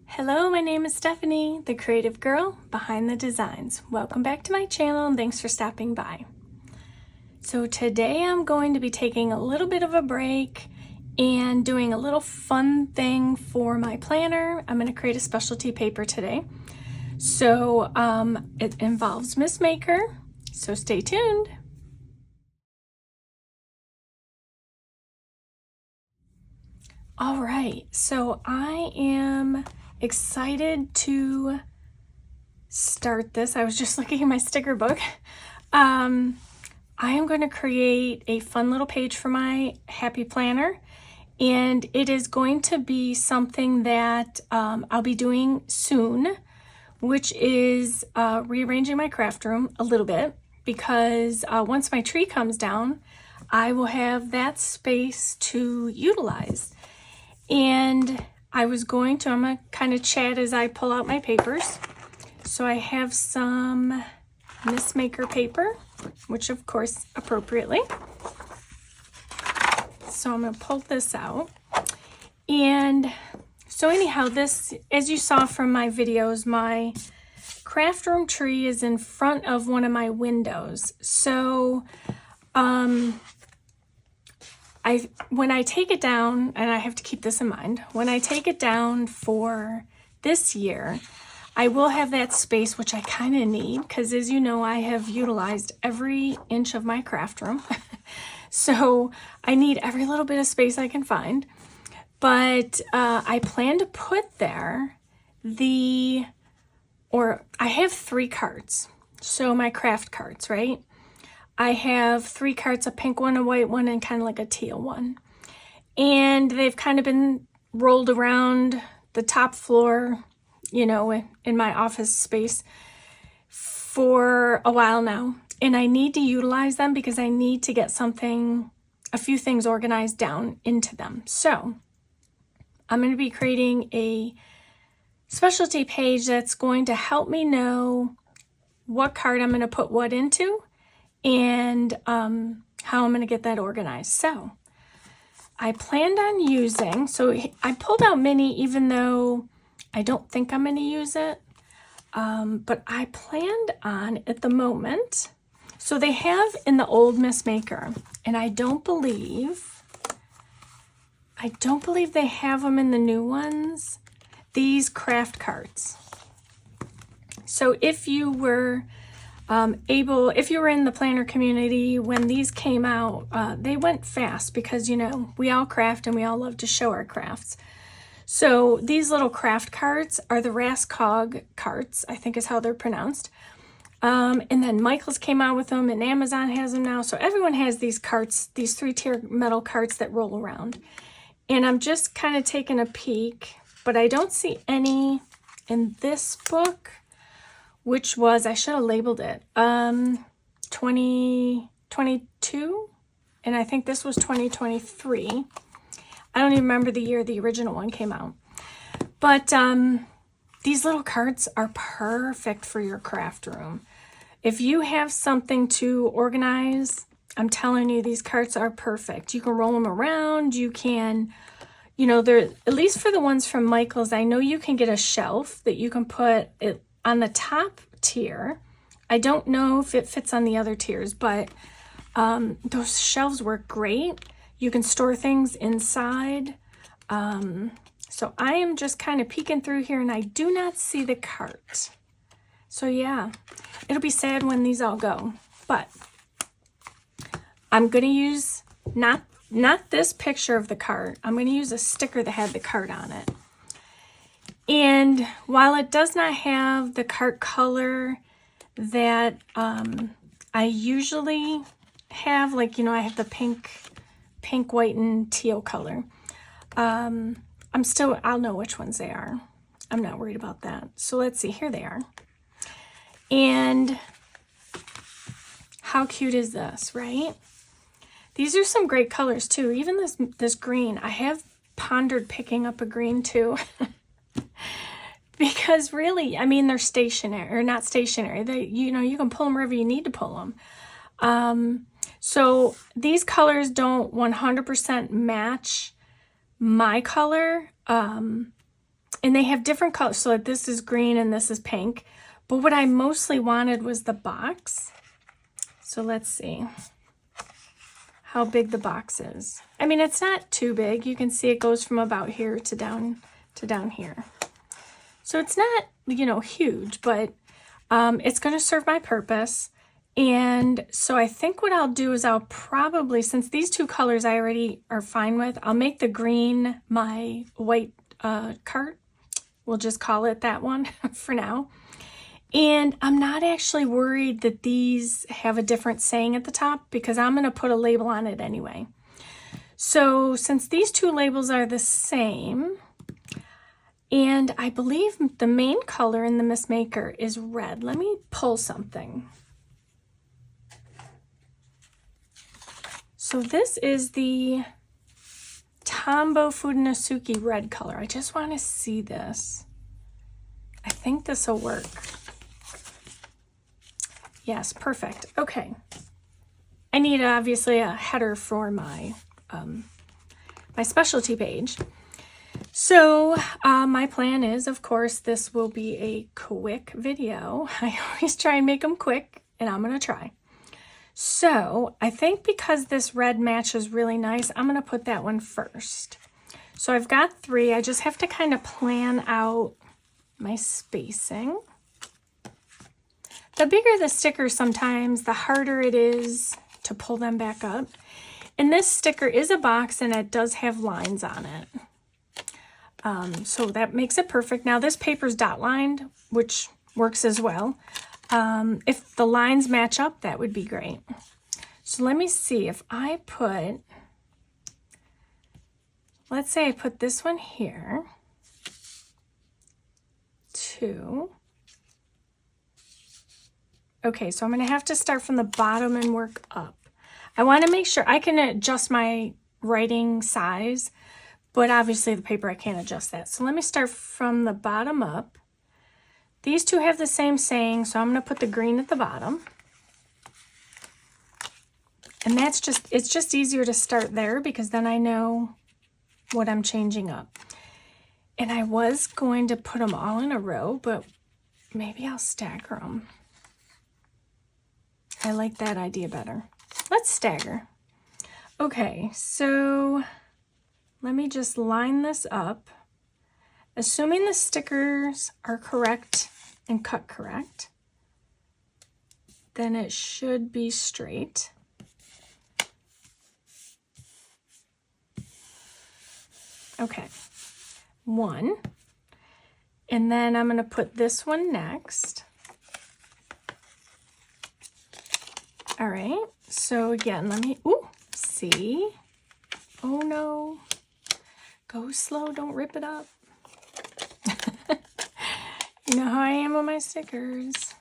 Hello, my name is Stephanie, the creative girl behind the designs. Welcome back to my channel and thanks for stopping by. So today I'm going to be taking a little bit of a break and doing a little fun thing for my planner. I'm going to create a specialty paper today. So it involves Miss Maker, so stay tuned. All right, so I am excited to start this. I was just looking at my sticker book. I am going to create a fun little page for my happy planner, and it is going to be something that I'll be doing soon, which is rearranging my craft room a little bit, because once my tree comes down, I will have that space to utilize. And I'm going to kind of chat as I pull out my papers. So I have some Miss Maker paper, which of course appropriately. So I'm going to pull this out. And so anyhow, this, as you saw from my videos, my craft room tree is in front of one of my windows. So when I take it down, and I have to keep this in mind, when I take it down for this year, I will have that space, which I kind of need, because as you know, I have utilized every inch of my craft room. So I need every little bit of space I can find. But I plan to put there I have 3 carts. So my craft carts, right? I have 3 carts, a pink one, a white one, and kind of like a teal one. And they've kind of been rolled around the top floor, you know, in my office space for a while now. And I need to utilize them because I need to get a few things organized down into them. So I'm going to be creating a specialty page that's going to help me know what cart I'm going to put what into, and how I'm going to get that organized. So I planned on using, so I pulled out mini even though I don't think I'm going to use it, but I planned on at the moment, so they have in the old Miss Maker, and I don't believe they have them in the new ones, these craft carts. So if you were if you were in the planner community when these came out, they went fast because, you know, we all craft and we all love to show our crafts. So these little craft carts are the Rascog carts, I think is how they're pronounced. And then Michaels came out with them, and Amazon has them now. So everyone has these carts, these 3-tier metal carts that roll around. And I'm just kind of taking a peek, but I don't see any in this book, which was, I should have labeled it, 2022, and I think this was 2023. I don't even remember the year the original one came out. But these little carts are perfect for your craft room. If you have something to organize, I'm telling you, these carts are perfect. You can roll them around, you can, you know, they're, at least for the ones from Michaels, I know you can get a shelf that you can put it on the top tier. I don't know if it fits on the other tiers, but those shelves work great. You can store things inside. So I am just kind of peeking through here, and I do not see the cart. So yeah, it'll be sad when these all go. But I'm going to use not this picture of the cart. I'm going to use a sticker that had the cart on it. And while it does not have the cart color that I usually have, like, you know, I have the pink, white, and teal color. I'll know which ones they are. I'm not worried about that. So let's see, here they are. And how cute is this, right? These are some great colors too. Even this green, I have pondered picking up a green too. Because really, I mean, they're stationary, or not stationary. They, you know, you can pull them wherever you need to pull them. So these colors don't 100% match my color. and they have different colors. So this is green and this is pink. But what I mostly wanted was the box. So let's see how big the box is. I mean, it's not too big. You can see it goes from about here to down here. So it's not, you know, huge, but it's going to serve my purpose. And so I think what I'll do is I'll probably, since these two colors I already are fine with, I'll make the green my white cart. We'll just call it that one for now. And I'm not actually worried that these have a different saying at the top because I'm going to put a label on it anyway. So since these two labels are the same, and I believe the main color in the Miss Maker is red. Let me pull something. So this is the Tombow Fudenosuke red color. I just want to see this. I think this will work. Yes, perfect. Okay. I need obviously a header for my my specialty page. So my plan is, of course, this will be a quick video. I always try and make them quick, and I'm going to try. So I think because this red matches really nice, I'm going to put that one first. So I've got 3. I just have to kind of plan out my spacing. The bigger the stickers sometimes, the harder it is to pull them back up. And this sticker is a box and it does have lines on it. So that makes it perfect. Now this paper's dot lined, which works as well. If the lines match up, that would be great. So let me see if I put, let's say I put this one here, 2. Okay, so I'm going to have to start from the bottom and work up. I want to make sure I can adjust my writing size, but obviously the paper I can't adjust that. So let me start from the bottom up. These two have the same saying, so I'm going to put the green at the bottom. And that's just, it's just easier to start there because then I know what I'm changing up. And I was going to put them all in a row, but maybe I'll stagger them. I like that idea better. Let's stagger. Okay, so let me just line this up. Assuming the stickers are correct and cut correct, then it should be straight. Okay, 1. And then I'm going to put this one next. All right, so again, let me, see. Oh no, go slow, don't rip it up. You know how I am with my stickers.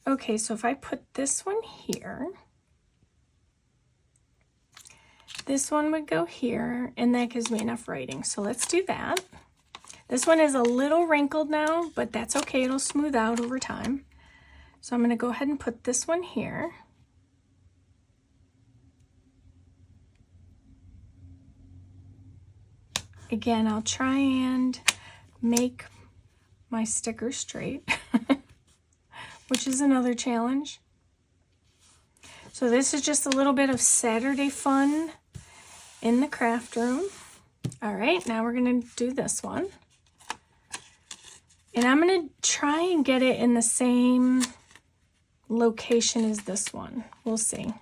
Okay, so if I put this one here, this one would go here, and that gives me enough writing. So let's do that. This one is a little wrinkled now, but that's okay, it'll smooth out over time. So I'm gonna go ahead and put this one here. Again, I'll try and make my sticker straight, which is another challenge. So this is just a little bit of Saturday fun in the craft room. All right, now we're gonna do this one. And I'm gonna try and get it in the same location as this one. We'll see.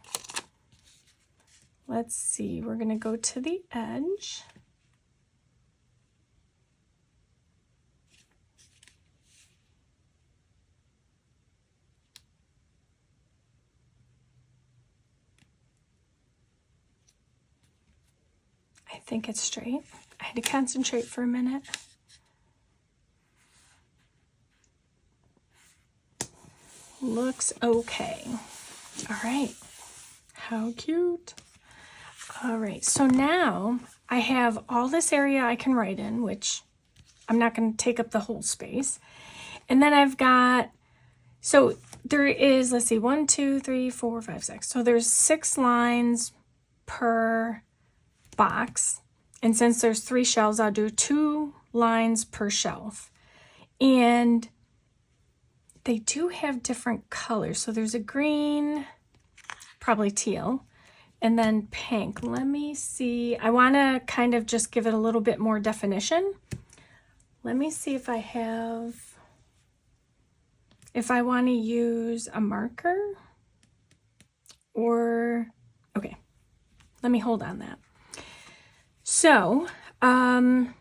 Let's see, we're gonna go to the edge. I think it's straight. I had to concentrate for a minute. Looks okay. All right. How cute. All right. So now I have all this area I can write in, which I'm not going to take up the whole space. And then I've got, so there is, let's see, 1, 2, 3, 4, 5, 6. So there's 6 lines per box. And since there's 3 shelves, I'll do 2 lines per shelf. And they do have different colors. So there's a green, probably teal, and then pink. Let me see. I want to kind of just give it a little bit more definition. Let me see if I want to use a marker or, okay, let me hold on that. So, I'm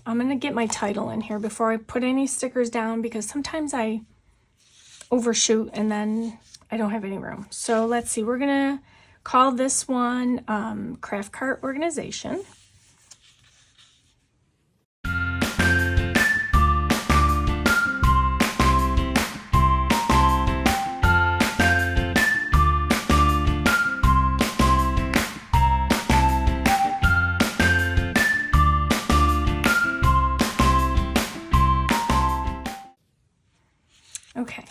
going to get my title in here before I put any stickers down, because sometimes I overshoot and then I don't have any room. So let's see, we're going to call this one Craft Cart Organization. Okay,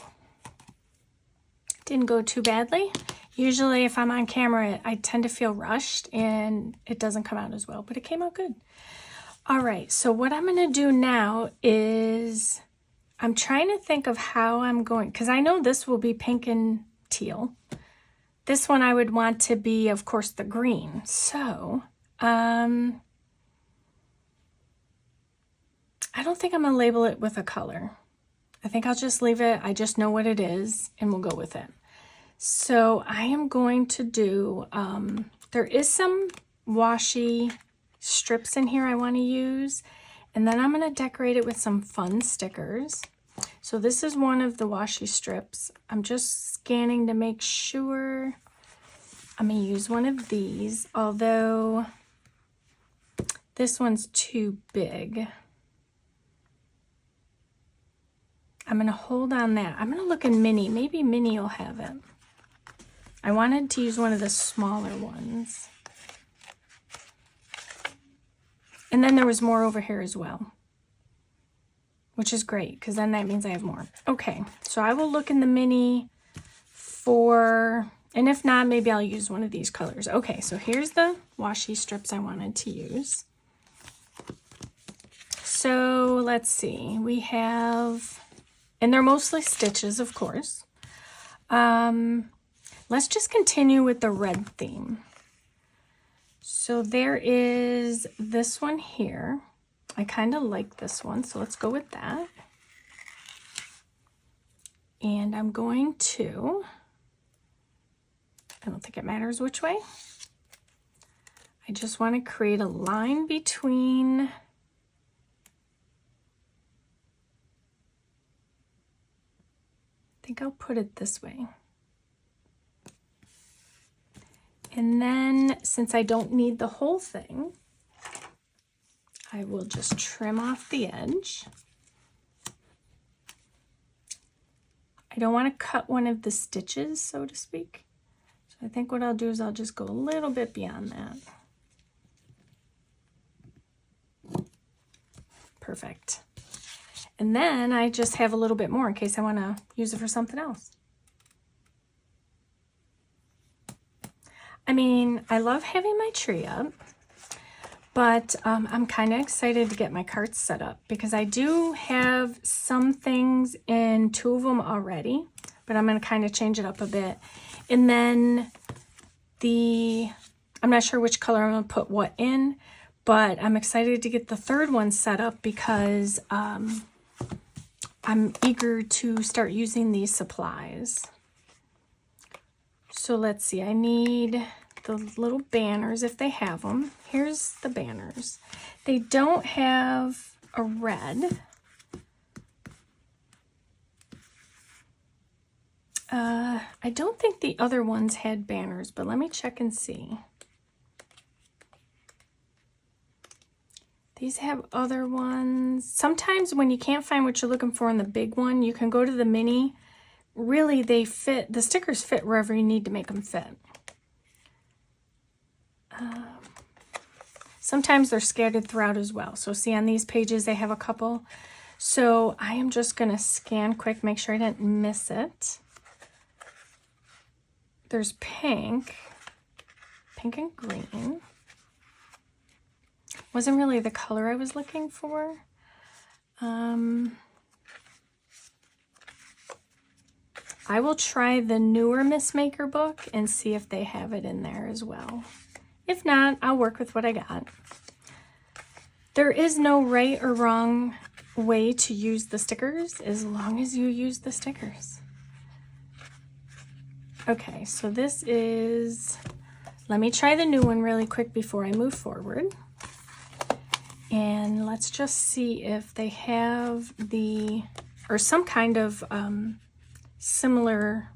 didn't go too badly. Usually if I'm on camera, I tend to feel rushed and it doesn't come out as well, but it came out good. All right, so what I'm gonna do now is I'm trying to think of how I'm going, because I know this will be pink and teal. This one I would want to be, of course, the green. So, I don't think I'm gonna label it with a color. I think I'll just leave it. I just know what it is and we'll go with it. So I am going to do, there is some washi strips in here I want to use. And then I'm going to decorate it with some fun stickers. So this is one of the washi strips. I'm just scanning to make sure. I'm going to use one of these, although this one's too big. I'm going to hold on that. I'm going to look in mini. Maybe mini will have it. I wanted to use one of the smaller ones. And then there was more over here as well, which is great because then that means I have more. Okay, so I will look in the mini for, and if not, maybe I'll use one of these colors. Okay, so here's the washi strips I wanted to use. So let's see, we have, and they're mostly stitches, of course. Let's just continue with the red theme. So there is this one here. I kind of like this one, so let's go with that. And I'm going to, I don't think it matters which way. I just want to create a line between, I think I'll put it this way. And then since I don't need the whole thing, I will just trim off the edge. I don't want to cut one of the stitches, so to speak. So I think what I'll do is I'll just go a little bit beyond that. Perfect. And then I just have a little bit more in case I want to use it for something else. I mean, I love having my tree up, but I'm kind of excited to get my carts set up because I do have some things in 2 of them already, but I'm going to kind of change it up a bit. And then I'm not sure which color I'm going to put what in, but I'm excited to get the 3rd one set up because I'm eager to start using these supplies. So let's see, I need the little banners if they have them. Here's the banners. They don't have a red. I don't think the other ones had banners, but let me check and see. These have other ones. Sometimes when you can't find what you're looking for in the big one, you can go to the mini. Really, they fit, the stickers fit wherever you need to make them fit. Sometimes they're scattered throughout as well. So see on these pages, they have a couple. So I am just gonna scan quick, make sure I didn't miss it. There's pink and green. Wasn't really the color I was looking for. I will try the newer Miss Maker book and see if they have it in there as well. If not, I'll work with what I got. There is no right or wrong way to use the stickers as long as you use the stickers. Okay, so this is, let me try the new one really quick before I move forward. And let's just see if they have the, or some kind of similar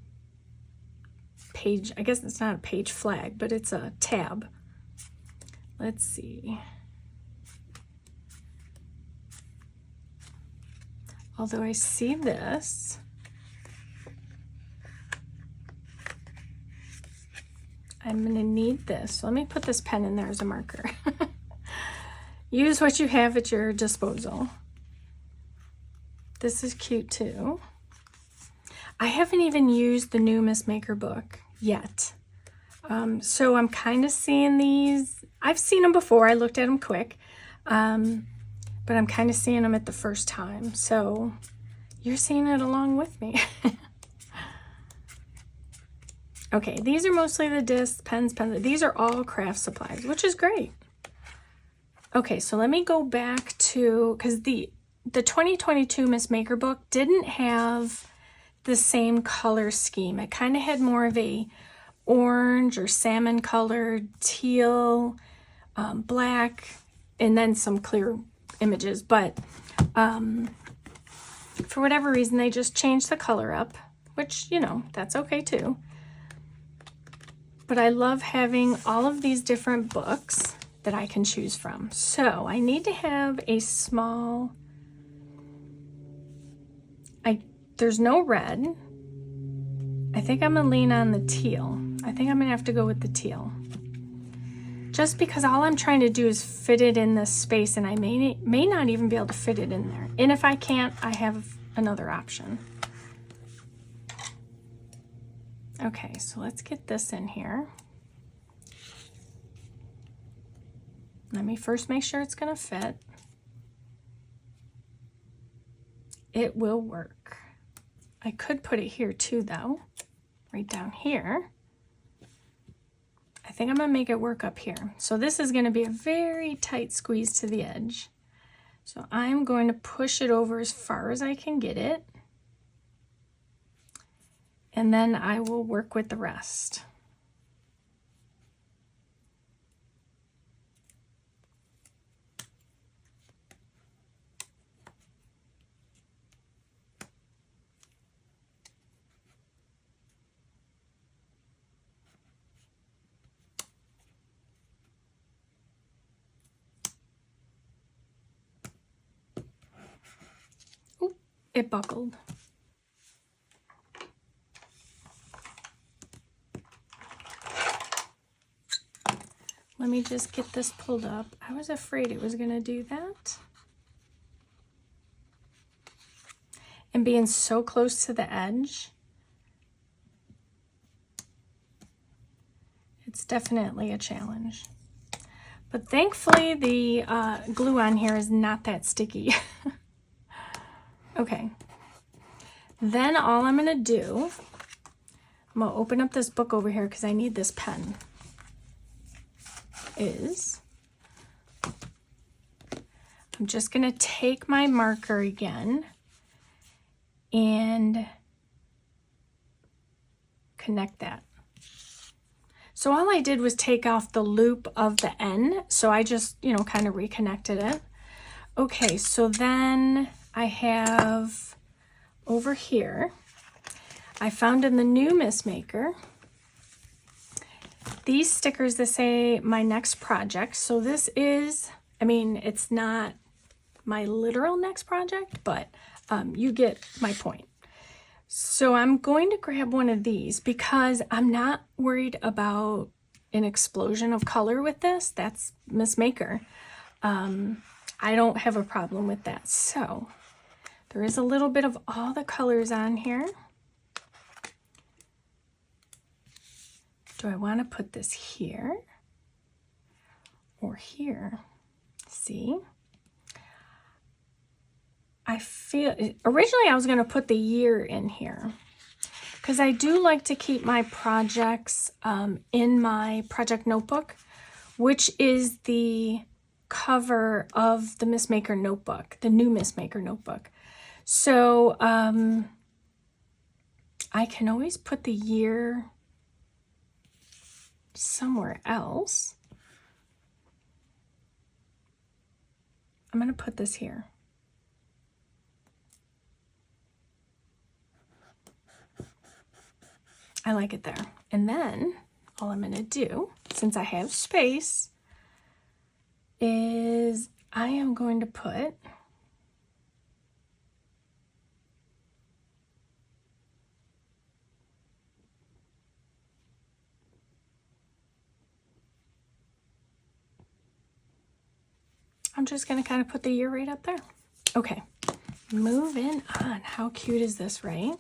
page. I guess it's not a page flag, but it's a tab. Let's see. Although I see this, I'm going to need this. So let me put this pen in there as a marker. Use what you have at your disposal. This is cute too. I haven't even used the new Miss Maker book yet. So I'm kind of seeing these. I've seen them before. I looked at them quick. But I'm kind of seeing them at the first time. So you're seeing it along with me. Okay, these are mostly the discs, pens, pencils. These are all craft supplies, which is great. Okay, so let me go back to, because the 2022 Miss Maker book didn't have the same color scheme. It kind of had more of a orange or salmon colored, teal, black, and then some clear images. But for whatever reason, they just changed the color up, which, you know, that's okay too. But I love having all of these different books that I can choose from. So I need to have a small, there's no red. I think I'm gonna lean on the teal. I think I'm gonna have to go with the teal. Just because all I'm trying to do is fit it in this space, and I may not even be able to fit it in there. And if I can't, I have another option. Okay, so let's get this in here. Let me first make sure it's gonna fit. It will work. I could put it here too though, right down here. I think I'm gonna make it work up here. So this is gonna be a very tight squeeze to the edge. So I'm going to push it over as far as I can get it. And then I will work with the rest. Oop, it buckled. Let me just get this pulled up. I was afraid it was gonna do that. And being so close to the edge, it's definitely a challenge. But thankfully the glue on here is not that sticky. Okay, then all I'm gonna do, I'm gonna open up this book over here because I need this pen, is I'm just gonna take my marker again and connect that. So all I did was take off the loop of the N, so I just, you know, kind of reconnected it. Okay, so then I have over here, I found in the new Miss Maker, these stickers that say my next project. So this is, I mean, it's not my literal next project, but you get my point. So I'm going to grab one of these because I'm not worried about an explosion of color with this. That's Miss Maker. I don't have a problem with that. So there is a little bit of all the colors on here. Do I want to put this here or here? see. I feel, originally I was going to put the year in here because I do like to keep my projects in my project notebook, which is the cover of the Miss Maker notebook, the new Miss Maker notebook. So I can always put the year somewhere else. I'm going to put this here. I like it there. And then all I'm going to do, since I have space, is I am going to put I'm just going to kind of put the year right up there. Okay, moving on. How cute is this, right?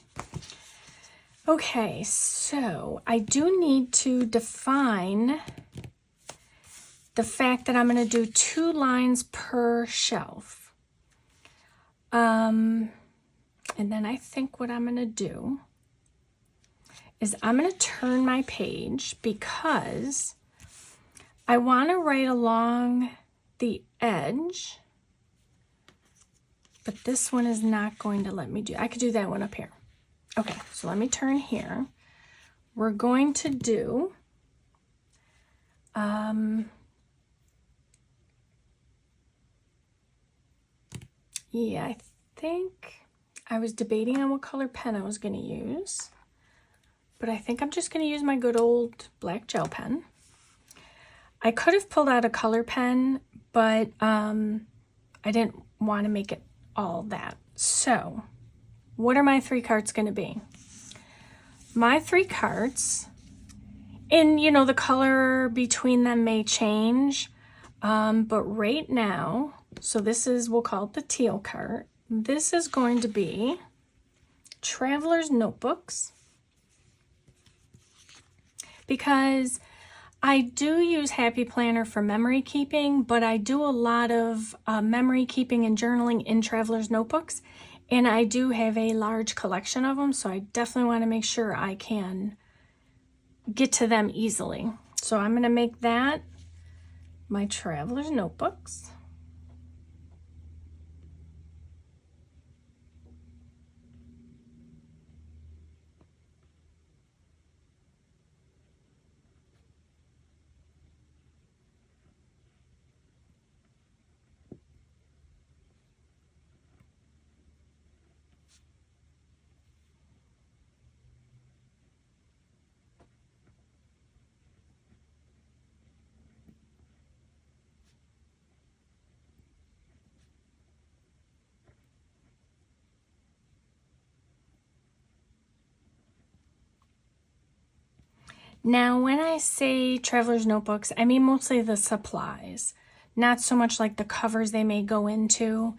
Okay, so I do need to define the fact that I'm going to do 2 lines per shelf. And then I think what I'm going to do is I'm going to turn my page because I want to write along the edge, but this one is not going to let me do. I could do that one up here. Okay, so let me turn here. We're going to do yeah, I think I was debating on what color pen I was going to use, but I think I'm just going to use my good old black gel pen. I could have pulled out a color pen, but I didn't want to make it all that. So what are my 3 cards going to be? My 3 cards, and you know, the color between them may change, but right now, so this is, we'll call it the teal card. This is going to be Traveler's Notebooks, because I do use Happy Planner for memory keeping, but I do a lot of memory keeping and journaling in Traveler's Notebooks, and I do have a large collection of them, so I definitely want to make sure I can get to them easily. So I'm going to make that my Traveler's Notebooks. Now, when I say Traveler's Notebooks, I mean mostly the supplies, not so much like the covers they may go into.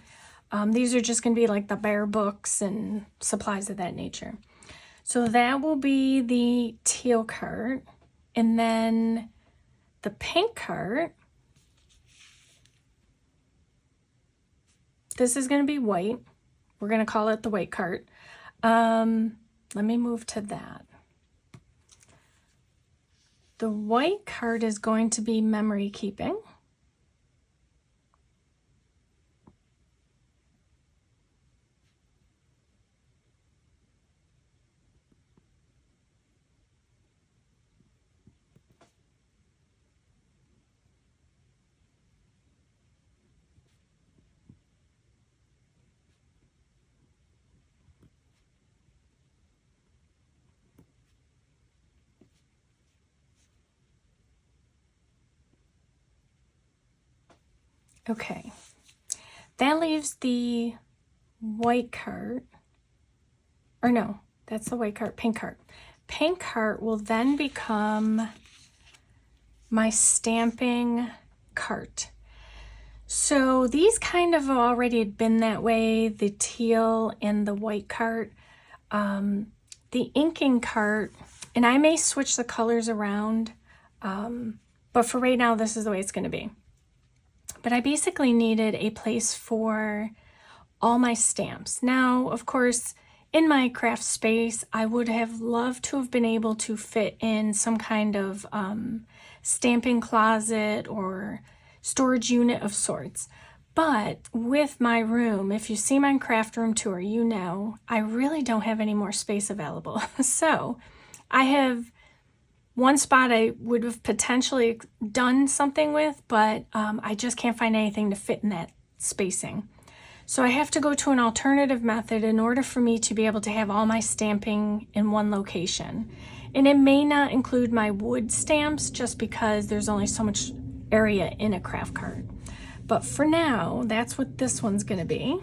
These are just going to be like the bare books and supplies of that nature. So that will be the teal card. And then the pink card, this is going to be white. We're going to call it the white card. Let me move to that. The white card is going to be memory keeping. Okay, that leaves the white card, or no, that's the white card, pink card. Pink card will then become my stamping cart. So these kind of already had been that way, the teal and the white cart. The inking cart, and I may switch the colors around, but for right now, this is the way it's going to be. but I basically needed a place for all my stamps. Now, of course, in my craft space, I would have loved to have been able to fit in some kind of stamping closet or storage unit of sorts. But with my room, if you see my craft room tour, you know I really don't have any more space available. So I have one spot I would have potentially done something with, but I just can't find anything to fit in that spacing. So I have to go to an alternative method in order for me to be able to have all my stamping in one location. And it may not include my wood stamps just because there's only so much area in a craft cart. But for now, that's what this one's going to be.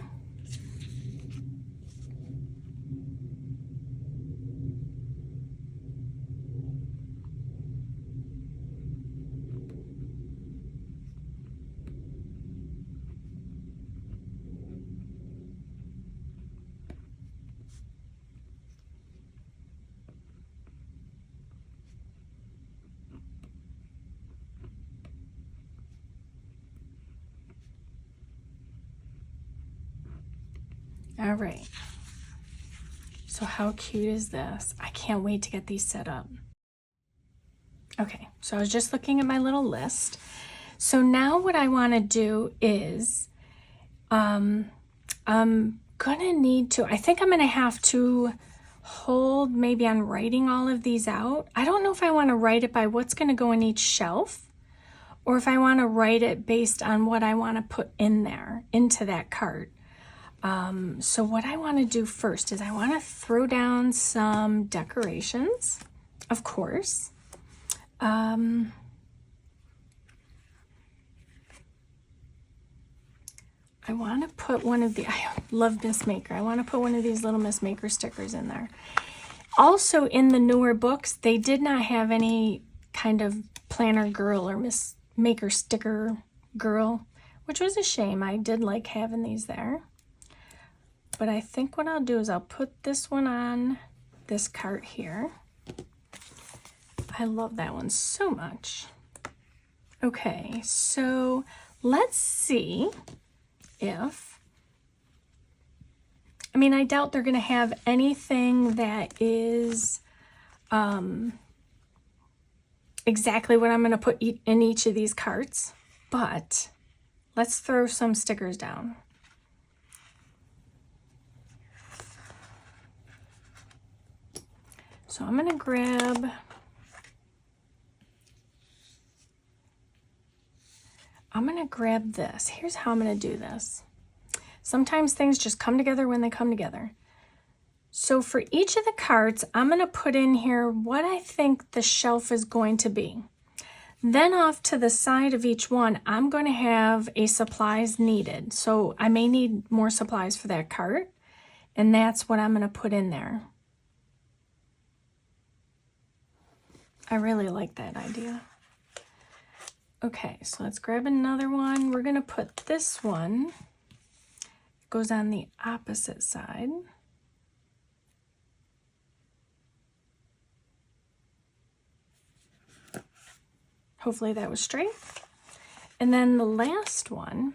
All right. So how cute is this? I can't wait to get these set up. Okay, so I was just looking at my little list. So now what I want to do is I'm gonna need to, I think I'm gonna have to hold maybe on writing all of these out. I don't know if I want to write it by what's going to go in each shelf or if I want to write it based on what I want to put in there, into that cart. So what I want to do first is I want to throw down some decorations, of course. I want to put one of the, I love Miss Maker. I want to put one of these little Miss Maker stickers in there. Also in the newer books, they did not have any kind of planner girl or Miss Maker sticker girl, which was a shame. I did like having these there. But I think what I'll do is I'll put this one on this cart here. I love that one so much. Okay, so let's see if, I mean, I doubt they're going to have anything that is exactly what I'm going to put in each of these carts, but let's throw some stickers down. So I'm going to grab, this. Here's how I'm going to do this. Sometimes things just come together when they come together. So for each of the carts, I'm going to put in here what I think the shelf is going to be. Then off to the side of each one, I'm going to have a supplies needed. So I may need more supplies for that cart, and that's what I'm going to put in there. I really like that idea. Okay, so let's grab another one. We're going to put this one, it goes on the opposite side. Hopefully that was straight. And then the last one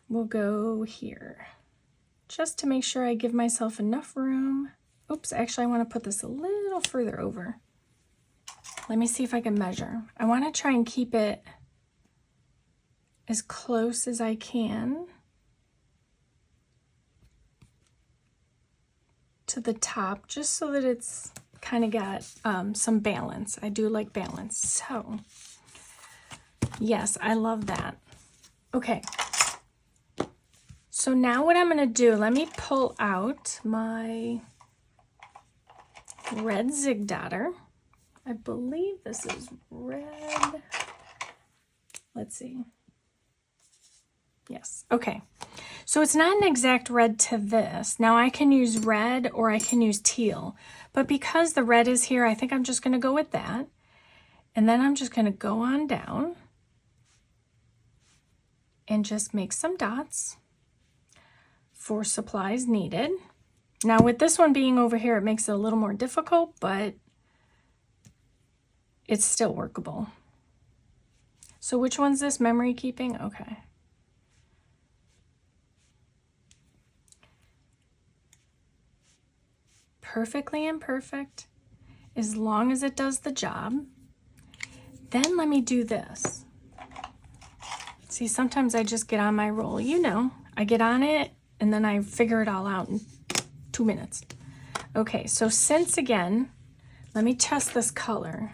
will go here, just to make sure I give myself enough room. Oops, actually I want to put this a little further over. Let me see if I can measure. I want to try and keep it as close as I can to the top, just so that it's kind of got some balance. I do like balance. So yes, I love that. Okay. So now what I'm going to do, let me pull out my red zig dotter. I believe this is red. Let's see. Yes, okay. So it's not an exact red to this. Now I can use red or I can use teal, but because the red is here, I think I'm just going to go with that. And then I'm just going to go on down and just make some dots for supplies needed. Now with this one being over here, it makes it a little more difficult, but it's still workable. So which one's this, memory keeping? Okay. Perfectly imperfect, as long as it does the job. Then let me do this. See, sometimes I just get on my roll. You know, I get on it and then I figure it all out in 2 minutes. Okay, so since again, let me test this color.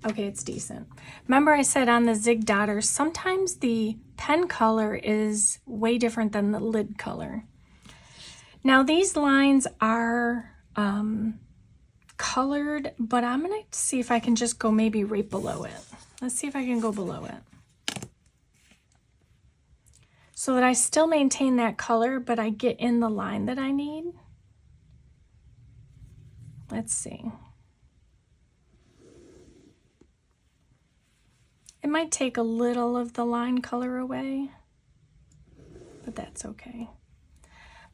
Okay, it's decent. Remember I said on the Zig Dotters, sometimes the pen color is way different than the lid color. Now these lines are colored, but I'm gonna see if I can just go maybe right below it. Let's see if I can go below it. So that I still maintain that color, but I get in the line that I need. Let's see. It might take a little of the line color away, but that's okay.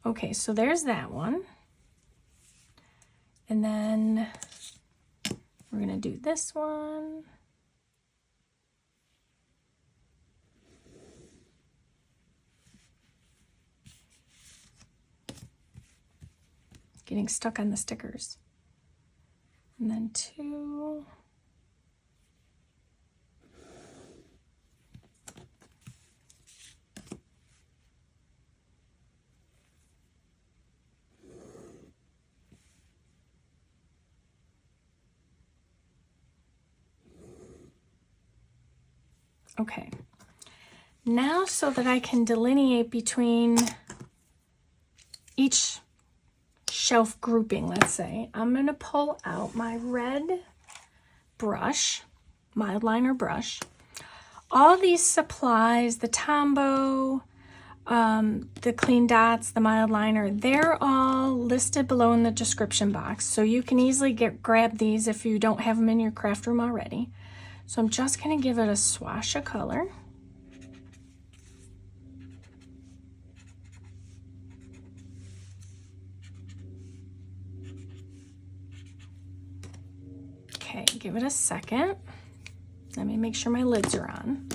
Okay, so there's that one. And then we're gonna do this one. Getting stuck on the stickers. And then 2. Okay, now so that I can delineate between each shelf grouping, let's say, I'm going to pull out my red brush, mild liner brush. All these supplies, the Tombow, the clean dots, the mild liner, they're all listed below in the description box, so you can easily grab these if you don't have them in your craft room already. So I'm just going to give it a swash of color. Okay, give it a second. Let me make sure my lids are on.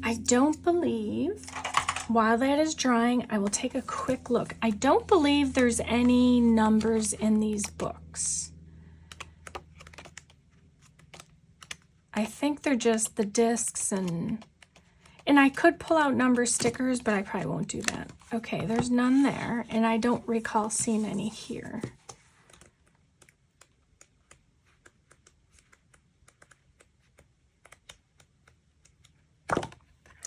I don't believe, while that is drying, I will take a quick look. I don't believe there's any numbers in these books. I think they're just the discs, and I could pull out number stickers, but I probably won't do that. Okay, there's none there, and I don't recall seeing any here.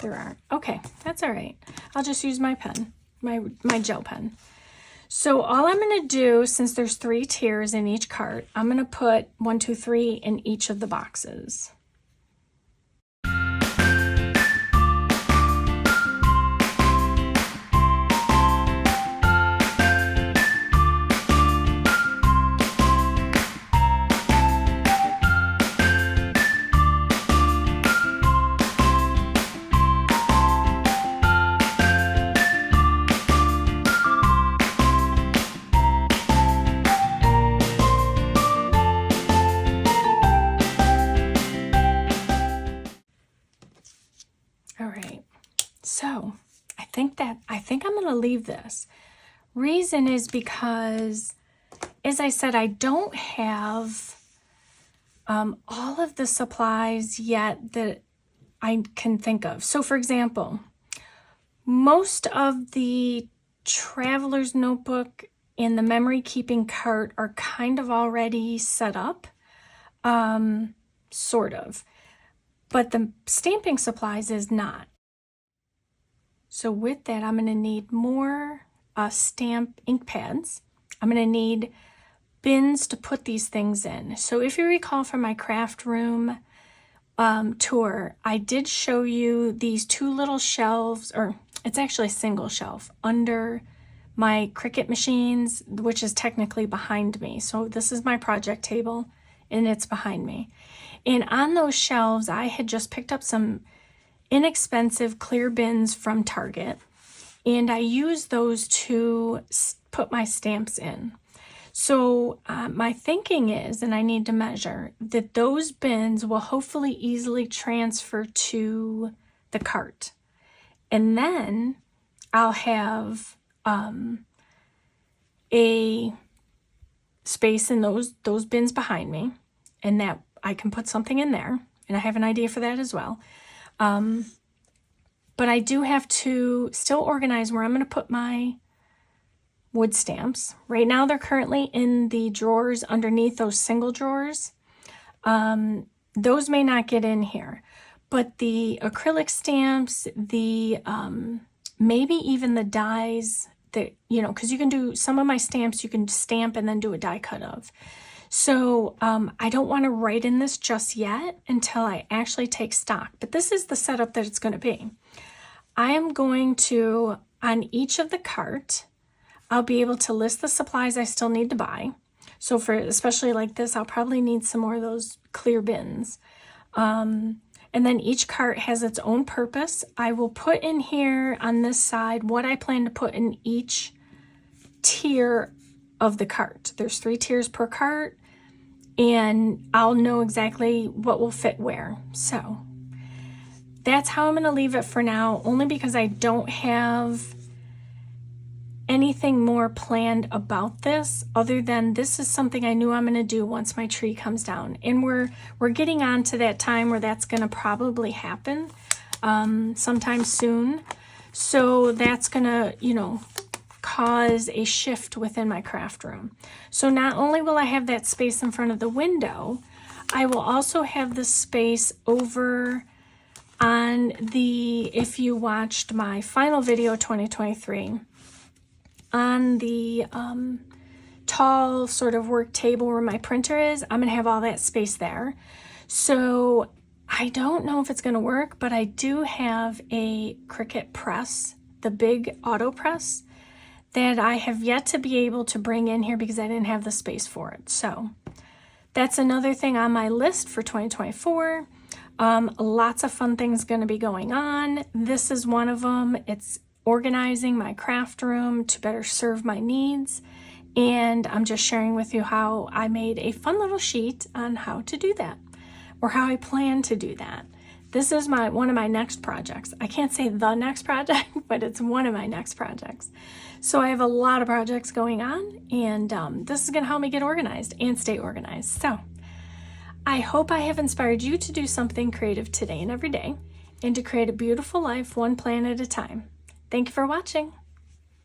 There aren't. Okay, that's all right. I'll just use my pen, my gel pen. So all I'm going to do, since there's 3 tiers in each cart, I'm going to put 1, 2, 3 in each of the boxes. So I think I'm going to leave this. Reason is because, as I said, I don't have all of the supplies yet that I can think of. So for example, most of the traveler's notebook and the memory keeping cart are kind of already set up, sort of, but the stamping supplies is not. So with that, I'm going to need more stamp ink pads. I'm going to need bins to put these things in. So if you recall from my craft room tour, I did show you these 2 little shelves, or it's actually a single shelf, under my Cricut machines, which is technically behind me. So this is my project table, and it's behind me. And on those shelves, I had just picked up some inexpensive clear bins from Target, and I use those to put my stamps in. So my thinking is, and I need to measure, that those bins will hopefully easily transfer to the cart. And then I'll have a space in those bins behind me, and that I can put something in there. And I have an idea for that as well. But I do have to still organize where I'm going to put my wood stamps. Right now they're currently in the drawers underneath those single drawers. Those may not get in here, but the acrylic stamps, the maybe even the dies that, you know, because you can do some of my stamps, you can stamp and then do a die cut of. So I don't want to write in this just yet until I actually take stock, but this is the setup that it's going to be. I am going to, on each of the cart, I'll be able to list the supplies I still need to buy. So for especially like this, I'll probably need some more of those clear bins. And then each cart has its own purpose. I will put in here on this side what I plan to put in each tier of the cart. There's 3 tiers per cart, and I'll know exactly what will fit where. So that's how I'm going to leave it for now, only because I don't have anything more planned about this other than this is something I knew I'm going to do once my tree comes down. And we're getting on to that time where that's going to probably happen sometime soon. So that's going to, you know, cause a shift within my craft room. So not only will I have that space in front of the window, I will also have the space over on the, if you watched my final video 2023, on the tall sort of work table where my printer is, I'm going to have all that space there. So I don't know if it's going to work, but I do have a Cricut press, the big auto press, that I have yet to be able to bring in here because I didn't have the space for it. So that's another thing on my list for 2024. Lots of fun things going to be going on. This is one of them. It's organizing my craft room to better serve my needs. And I'm just sharing with you how I made a fun little sheet on how to do that, or how I plan to do that. This is one of my next projects. I can't say the next project, but it's one of my next projects. So I have a lot of projects going on, and this is going to help me get organized and stay organized. So I hope I have inspired you to do something creative today and every day, and to create a beautiful life one plan at a time. Thank you for watching.